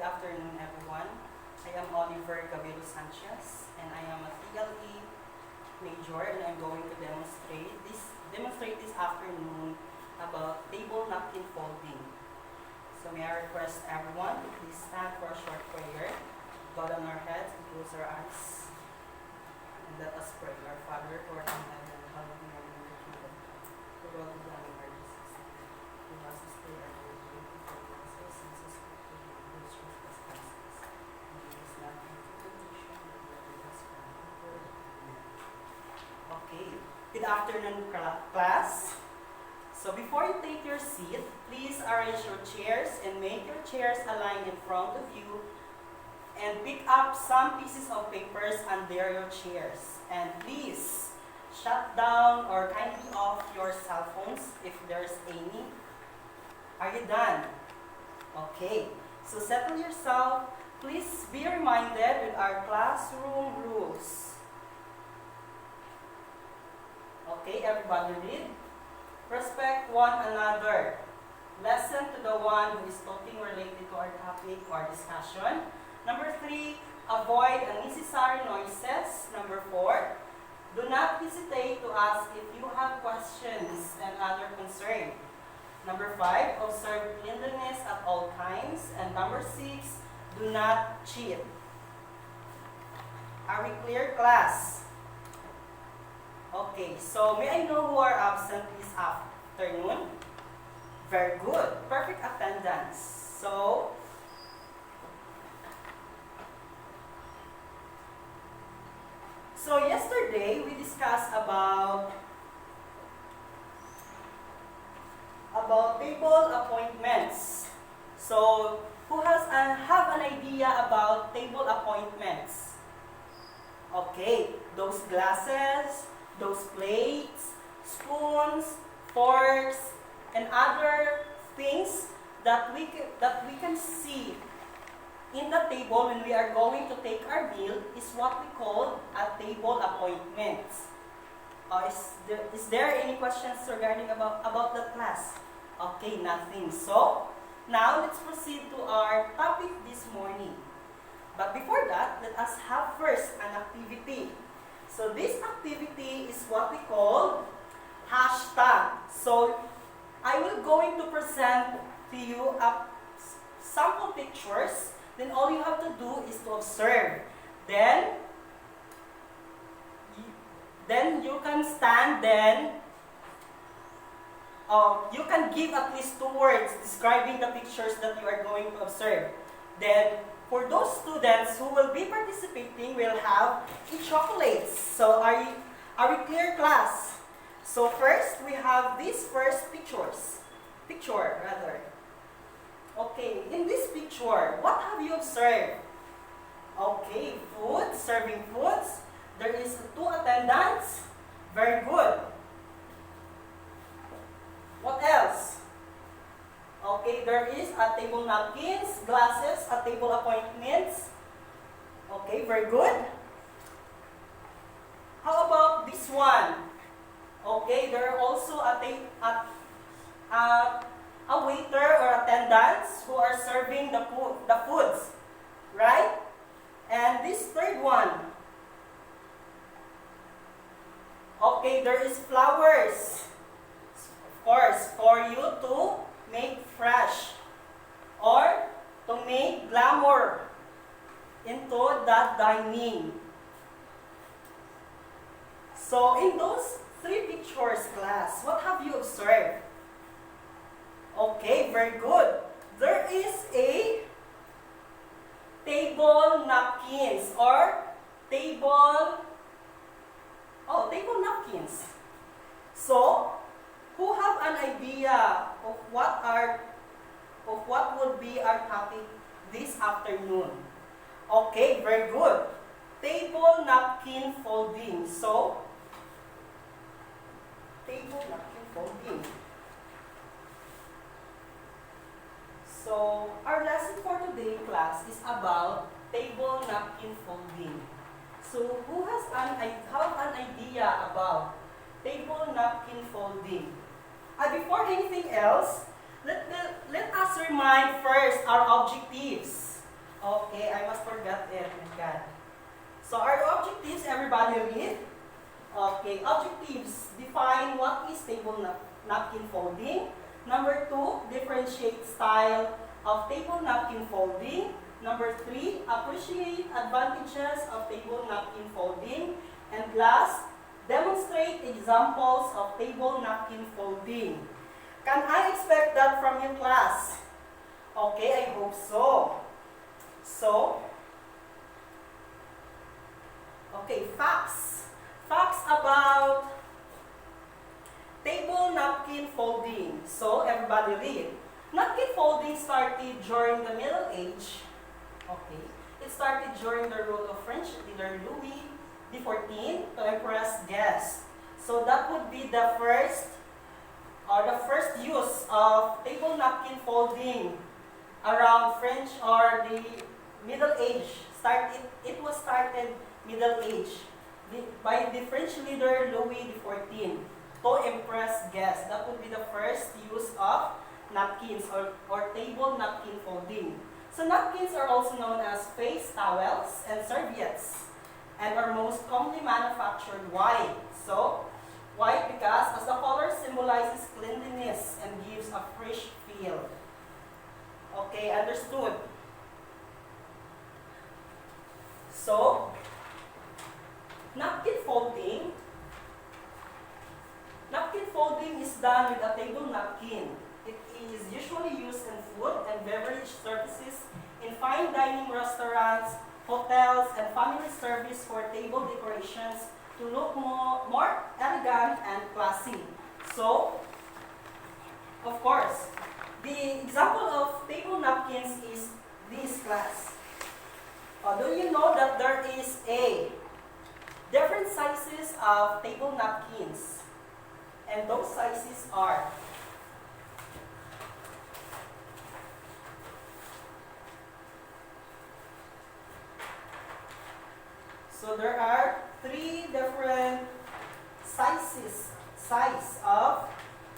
Good afternoon, everyone. I am GAVELO Sanchez, and I am a TLE major, and I'm going to demonstrate this afternoon about table napkin folding. So may I request everyone to please stand for a short prayer, bow down our heads and close our eyes, and let us pray. Our Father, who art in heaven, hallowed be thy name, thy kingdom come. Your will be done on earth as it is in heaven. Give us this day our daily bread, and forgive us our sins as we forgive those who trespass against us. And lead us not into temptation, but deliver us from evil. Amen. Okay. Good afternoon, class. So before you take your seat, please arrange your chairs and make your chairs align in front of you, and pick up some pieces of papers under your chairs. And please shut down or kindly off your cell phones if there's any. Are you done? Okay. So settle yourself. Please be reminded with our classroom rules. Okay, everybody read. Respect one another. Listen to the one who is talking related to our topic or discussion. Number 3, avoid unnecessary noises. Number 4, do not hesitate to ask if you have questions and other concern. Number 5, observe cleanliness at all times. And number 6, do not cheat. Are we clear, class? Okay, so may I know who are absent this afternoon? Very good. Perfect attendance. So yesterday we discussed about table appointments. So who has have an idea about table appointments? Okay, those glasses, those plates, spoons, forks, and other things that we can see in the table when we are going to take our meal is what we call a table appointment. Is there any questions regarding about that class? Okay, nothing. So now let's proceed to our topic this morning. But before that, let us have first an activity. So this activity is what we call hashtag. So I will going to present to you sample pictures. Then all you have to do is to observe. Then you can stand. Then you can give at least 2 words describing the pictures that you are going to observe. Then for those students who will be participating, will have chocolates. So are we clear, class? So first we have these first picture. Okay, in this picture, what have you observed? Okay, food, serving foods. There is 2 attendants. Very good. What else? Okay, there is a table napkins, glasses, a table appointments. Okay, very good. How about this one? Okay, there are also a waiter or attendants who are serving the foods, right? And this third one. Okay, there is flowers, of course, for you to make fresh or to make glamour into that dining. So in those 3 pictures, class, what have you observed? Okay, very good. There is a table napkins or table napkins. So, who have an idea of what would be our topic this afternoon? Okay, very good. Table napkin folding. So, table napkin folding. So, our lesson for today, class, is about table napkin folding. So, who has an idea about table napkin folding? Before anything else, let us remind first our objectives. Okay, I must forget it. My God. So our objectives, everybody read. Okay, objectives. Define what is table napkin folding. Number 2, differentiate style of table napkin folding. Number 3, appreciate advantages of table napkin folding. And last, demonstrate examples of table napkin folding. Can I expect that from your class? Okay, I hope so. Okay, facts. Facts about table napkin folding. So, everybody read. Napkin folding started during the Middle Age. Okay. It started during the rule of French leader Louis XIV to impress guests. So, that would be the first use of table napkin folding around French or the Middle Age. It was started Middle Age by the French leader Louis XIV to impress guests. That would be the first use of napkins or table napkin folding. So napkins are also known as face towels and serviettes and are most commonly manufactured white. So white because as the color symbolizes cleanliness and gives a fresh feel. Okay, understood. So, napkin folding is done with a table napkin. It is usually used in food and beverage services, in fine dining restaurants, hotels, and family service for table decorations to look more elegant and classy. So, of course, the example of table napkins is this class. Do you know that there is different sizes of table napkins? And those sizes are so there are 3 different size of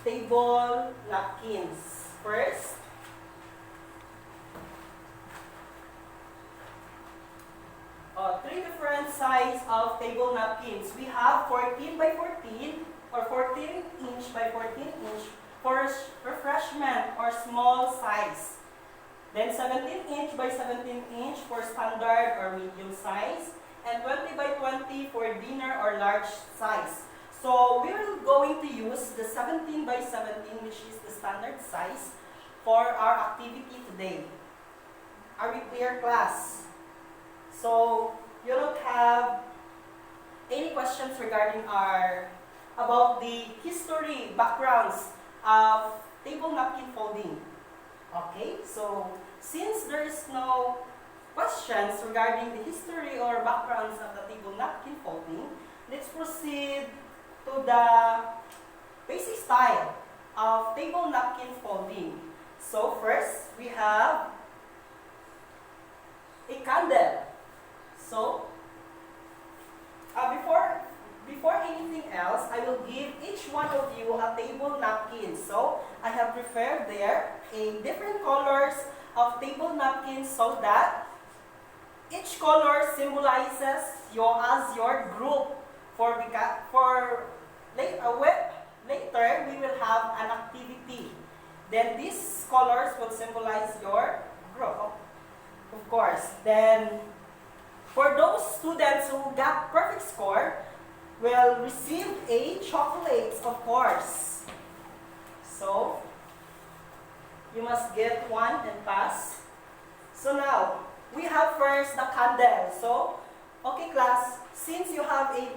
table napkins. First, three different size of table napkins. We have 14 by 14 or 14 inch by 14 inch for refreshment or small size. Then 17 inch by 17 inch for standard or medium size. And 20 by 20 for dinner or large size. So we're going to use the 17 by 17, which is the standard size, for our activity today. Are we clear, class? So you don't have any questions regarding about the history, backgrounds of table napkin folding. Okay, so since there is no questions regarding the history or backgrounds of the table napkin folding, let's proceed to the basic style of table napkin folding. So first, we have a candle. So, before anything else, I will give each one of you a table napkin. So, I have prepared there different colors of table napkins so that each color symbolizes your group. Later, we will have an activity. Then these colors will symbolize your group, of course. Then, for those students who got perfect score, will receive a chocolate, of course. So, you must get one and pass. So now, we have first the candle. So, okay class, since you have a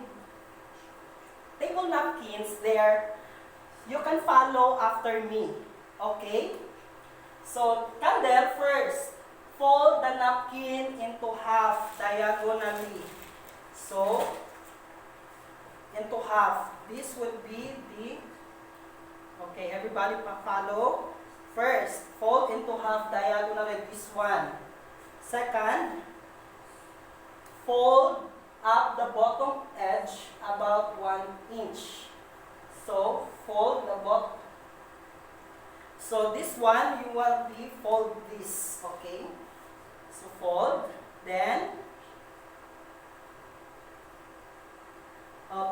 table napkins there, you can follow after me. Okay? So, candle first. Fold the napkin into half diagonally. So, into half. This would be the, okay, everybody follow. First, fold into half diagonally, this one. Second, fold up the bottom edge about 1 inch. So, fold the bottom. So, this one, you will fold this, okay? So fold, then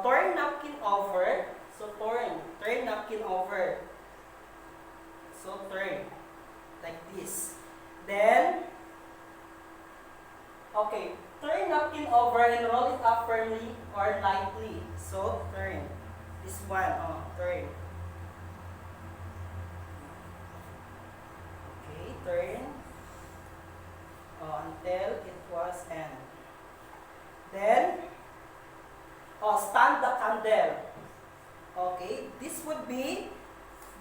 turn napkin over. So turn napkin over. So turn like this. Then, okay, turn napkin over and roll it up firmly or lightly. So turn. This one, turn. Okay, turn. Until it was end. Then, stand the candle. Okay, this would be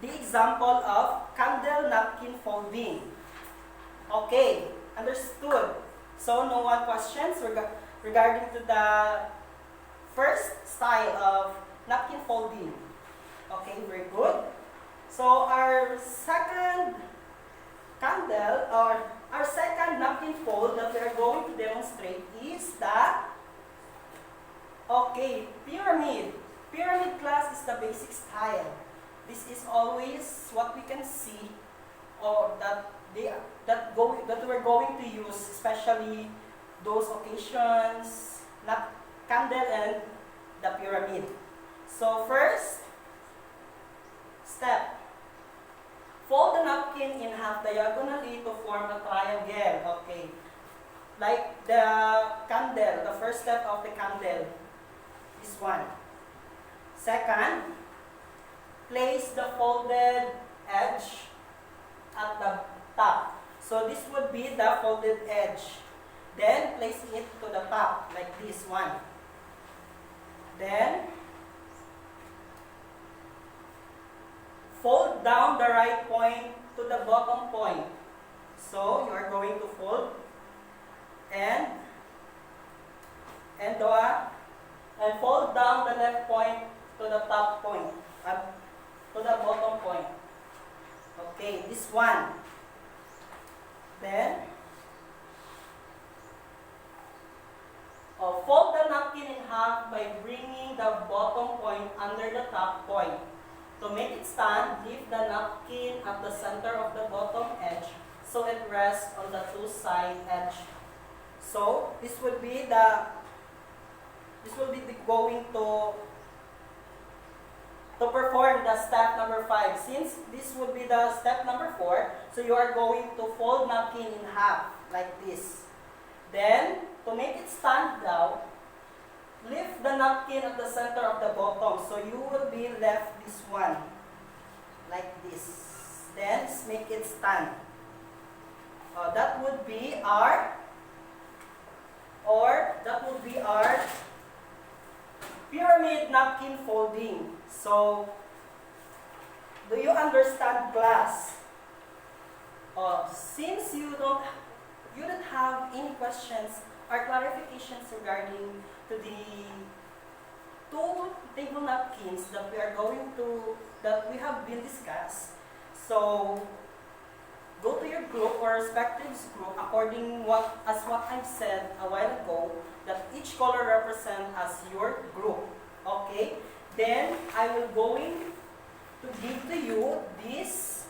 the example of candle napkin folding. Okay, understood. So no one questions regarding to the first style of napkin folding. Okay, very good. So our second candle or our second napkin fold that we are going to demonstrate is the pyramid. Pyramid class is the basic style. This is always what we can see, or that we're going to use, especially those occasions, candle and the pyramid. So first step, fold the napkin in half diagonally to form a triangle. Okay, like the candle, the first step of the candle, this one. Second, place the folded edge at the top. So this would be the folded edge. Then place it to the top like this one. Then fold down the right point to the bottom point. So you are going to fold and fold down the left point to the top point, to the bottom point. Okay, this one. Then fold the napkin in half by bringing the bottom point under the top point. To make it stand, leave the napkin at the center of the bottom edge so it rests on the two side edge. So this would be going to perform the step number 5. Since this would be the step number 4, so you are going to fold napkin in half like this. Then, to make it stand down, lift the napkin at the center of the bottom. So you will be left this one like this. Then make it stand. That would be our pyramid napkin folding. So, do you understand, class? Since you don't have any questions or clarifications regarding to the two table napkins that we have been discussed, so go to your group or respective group according as what I've said a while ago, that each color represents as your group. Okay? Then I will going to give to you these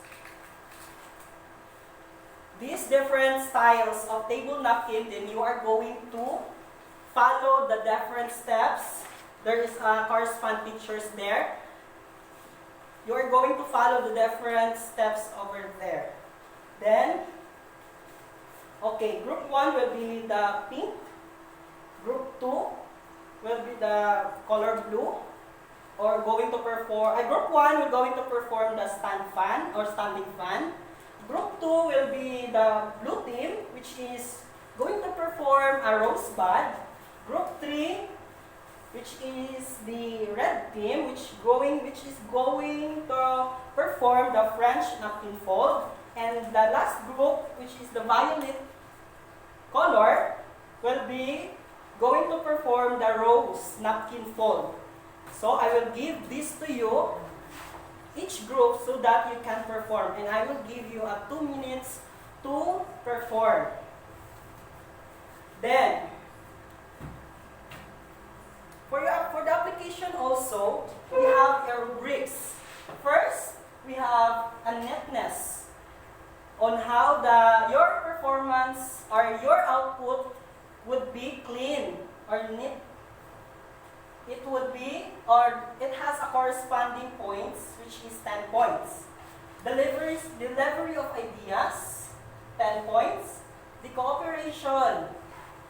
different styles of table napkin. Then you are going to follow the different steps. There is corresponding pictures there. You are going to follow the different steps over there. Then, okay, group 1 will be the pink. Group 2 will be the color blue. Or going to perform, group 1 will going to perform the stand fan or standing fan. Group 2 will be the blue team, which is going to perform a rosebud. Group 3, which is the red team, which is going to perform the French napkin fold. And the last group, which is the violet color, will be going to perform the rose napkin fold. So I will give this to you, each group, so that you can perform. And I will give you 2 minutes to perform. Then, for the application also, we have a rubrics. First, we have a neatness on how your performance or your output would be clean or neat. It would be, or it has a corresponding points, which is 10 points. Delivery of ideas, 10 points. The cooperation,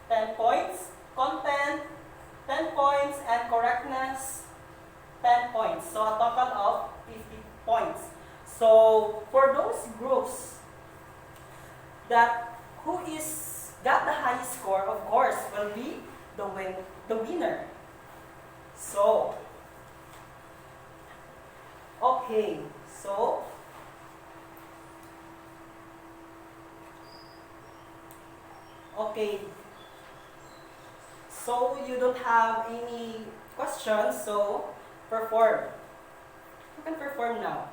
10 points. Content, 10 points. And correctness, 10 points. So a total of 50 points. So for those groups that who is got the highest score, of course, will be the winner. So, okay, so you don't have any questions, so perform. You can perform now.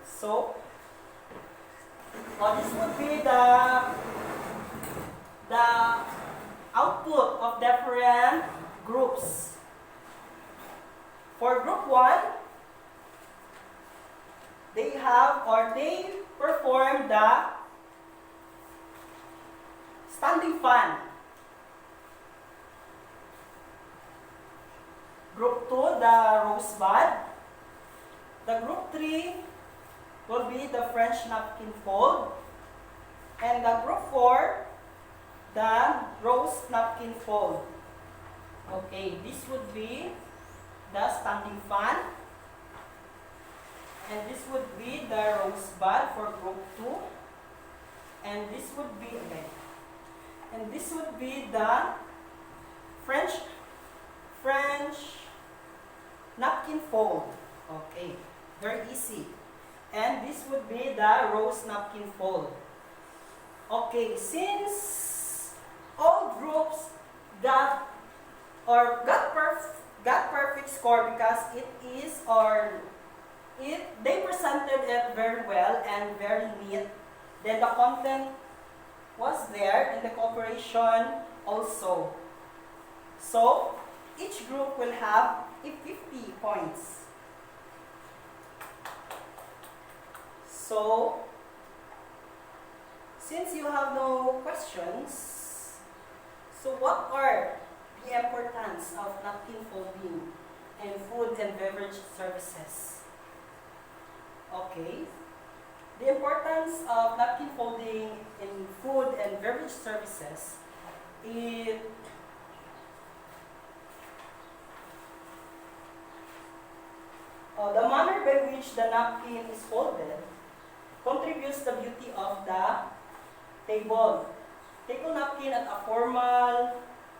So, this would be the output of different groups. For group 1, they perform the standing fan. Group 2, the rosebud. The group 3 will be the French napkin fold. And the group 4, the rose napkin fold. Okay, this would be the standing fan. And this would be the rosebud for group 2. And this would be, and this would be the French napkin fold. Okay, very easy. And this would be the rose napkin fold. Okay, since all groups got perfect score because they presented it very well and very neat. Then the content was there and the cooperation also. So each group will have 50 points. So since you have no questions, so what are the importance of napkin folding in food and beverage services? Okay. The importance of napkin folding in food and beverage services is the manner by which the napkin is folded contributes the beauty of the table. Table napkin at a formal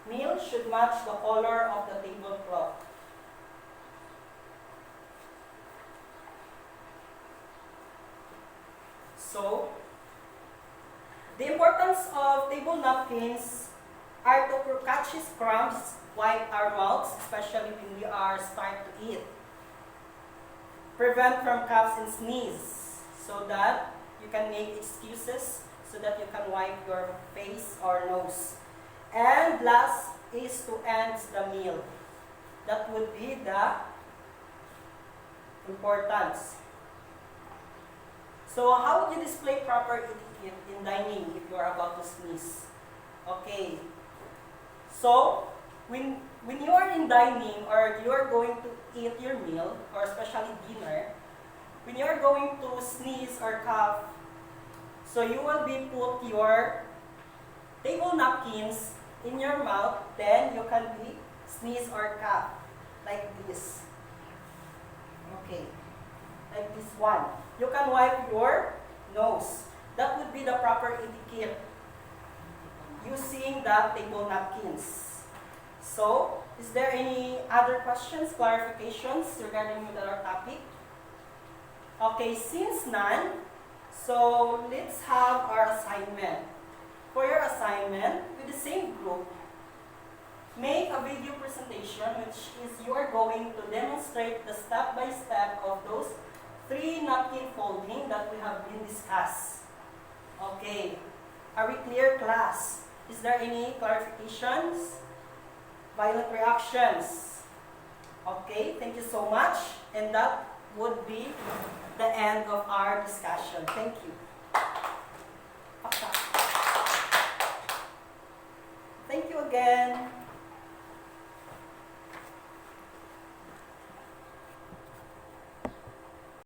meal should match the color of the tablecloth. So, the importance of table napkins are to catch crumbs, wipe our mouths, especially when we are start to eat. Prevent from coughs and sneeze, so that you can make excuses, so that you can wipe your face or nose. And last is to end the meal. That would be the importance. So how would you display proper etiquette in dining if you are about to sneeze? Okay. So when you are in dining or you are going to eat your meal, or especially dinner, when you are going to sneeze or cough, so you will be put your table napkins in your mouth, then you can be sneeze or cough like this. Okay, like this one. You can wipe your nose. That would be the proper etiquette using the table napkins. So, is there any other questions, clarifications regarding with our topic? Okay, since none, so let's have our assignment. For your assignment, with the same group, make a video presentation which is you are going to demonstrate the step-by-step of those 3 napkin folding that we have been discussed. Okay, are we clear, class? Is there any clarifications? Violent reactions? Okay, thank you so much. And that would be the end of our discussion. Thank you. again.